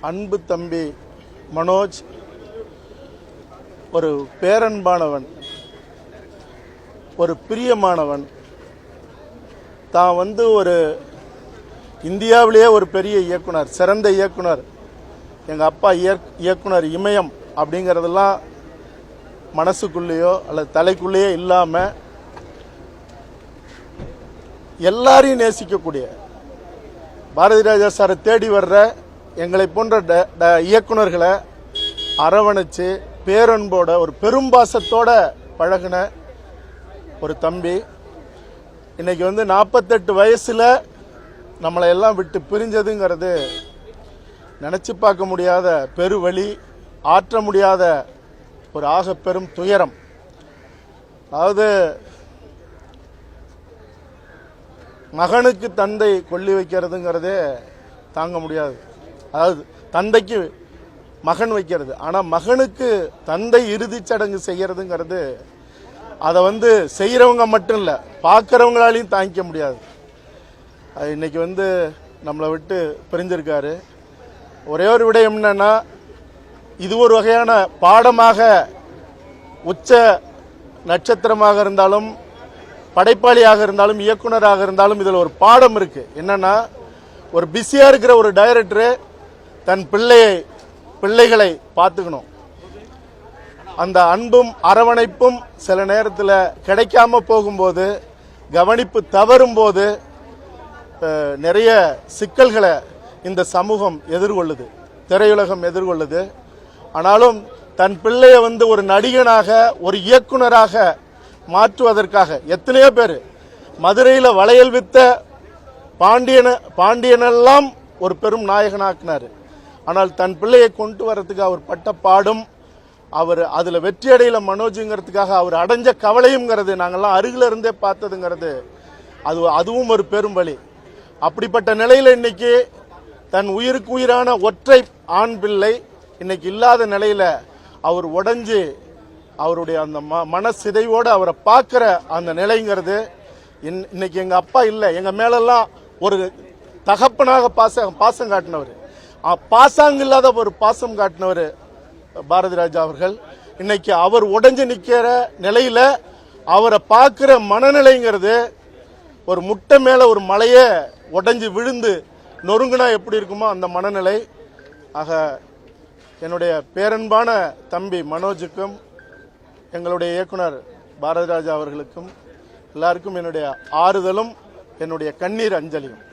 அன்பு தம்பி மனோஜ் ஒரு பேரன்பானவன், ஒரு பிரியமானவன். தான் ஒரு இந்தியாவிலேயே ஒரு பெரிய இயக்குனர், சிறந்த இயக்குனர், எங்கள் அப்பா இயக்குனர் இமயம் அப்படிங்கிறதெல்லாம் மனசுக்குள்ளேயோ அல்லது தலைக்குள்ளேயோ இல்லாமல் எல்லாரையும் நேசிக்கக்கூடிய, பாரதி ராஜா சாரை தேடி வர்ற எங்களை போன்ற இயக்குனர்களை அரவணைச்சு பேரன்போட ஒரு பெரும்பாசத்தோட பழகின ஒரு தம்பி. இன்னைக்கு 48 வயசுல நம்மளை எல்லாம் விட்டு பிரிஞ்சதுங்கிறது நினைச்சு பார்க்க முடியாத பெருவழி, ஆற்ற முடியாத ஒரு ஆக பெரும் துயரம். அதாவது மகனுக்கு தந்தை கொல்லி வைக்கிறதுங்கிறதே தாங்க முடியாது. அதாவது தந்தைக்கு மகன் வைக்கிறது, ஆனால் மகனுக்கு தந்தை இறுதிச் சடங்கு செய்யறதுங்கிறது அதை செய்கிறவங்க மட்டும் இல்லை, பார்க்குறவங்களாலையும் தாங்கிக்க முடியாது. அது இன்னைக்கு நம்மளை விட்டு பிரிஞ்சிருக்காரு. ஒரே ஒரு விடயம் என்னன்னா, இது ஒரு வகையான பாடமாக, உச்ச நட்சத்திரமாக இருந்தாலும், படைப்பாளியாக இருந்தாலும், இயக்குனராக இருந்தாலும் இதில் ஒரு பாடம் இருக்கு. என்னன்னா, ஒரு பிஸியா இருக்கிற ஒரு டைரக்டர் தன் பிள்ளைகளை பார்த்துக்கணும். அந்த அன்பும் அரவணைப்பும் சில நேரத்தில் கிடைக்காம போகும்போது, கவனிப்பு தவறும் போது நிறைய சிக்கல்களை இந்த சமூகம் எதிர்கொள்ளுது, திரையுலகம் எதிர்கொள்ளுது. ஆனாலும் தன் பிள்ளைய ஒரு நடிகனாக, ஒரு இயக்குனராக மாற்றுவதற்காக எத்தனையோ பேர், மதுரையில் வளையல் வித்த பாண்டியனெல்லாம் ஒரு பெரும் நாயகனாக்கினார். ஆனால் தன் பிள்ளையை கொண்டு வரதுக்கு அவர் பட்ட பாடும், அவர் அதில் வெற்றி அடையில மனோஜுங்கிறதுக்காக அவர் அடைஞ்ச கவலையுங்கிறது நாங்கள்லாம் அருகில் இருந்தே பார்த்ததுங்கிறது அதுவும் ஒரு பெரும் வழி. அப்படிப்பட்ட நிலையில் இன்னைக்கு தன் உயிருக்கு உயிரான ஒற்றை ஆண் பிள்ளை இன்னைக்கு இல்லாத நிலையில அவர் உடைஞ்சு அவருடைய அந்த மனசிதைவோடு அவரை பார்க்கிற அந்த நிலைங்கிறது, இன்னைக்கு எங்க அப்பா இல்லை, எங்க மேலெல்லாம் ஒரு தகப்பனாக பாசம் காட்டினவர், பாசாங்க இல்லாத ஒரு பாசம் காட்டினவர் பாரதி ராஜா அவர்கள். இன்னைக்கு அவர் உடைஞ்சு நிக்கிற நிலையில அவரை பார்க்கிற மனநிலைங்கிறது ஒரு முட்டை மேல ஒரு மலையே உடைஞ்சு விழுந்து நொறுங்குனா எப்படி இருக்குமோ அந்த மனநிலை. ஆக என்னுடைய பேரன்பான தம்பி மனோஜுக்கும், எங்களுடைய இயக்குனர் பாரதி ராஜா அவர்களுக்கும் எல்லாருக்கும் என்னுடைய ஆறுதலும் என்னுடைய கண்ணீர் அஞ்சலியும்.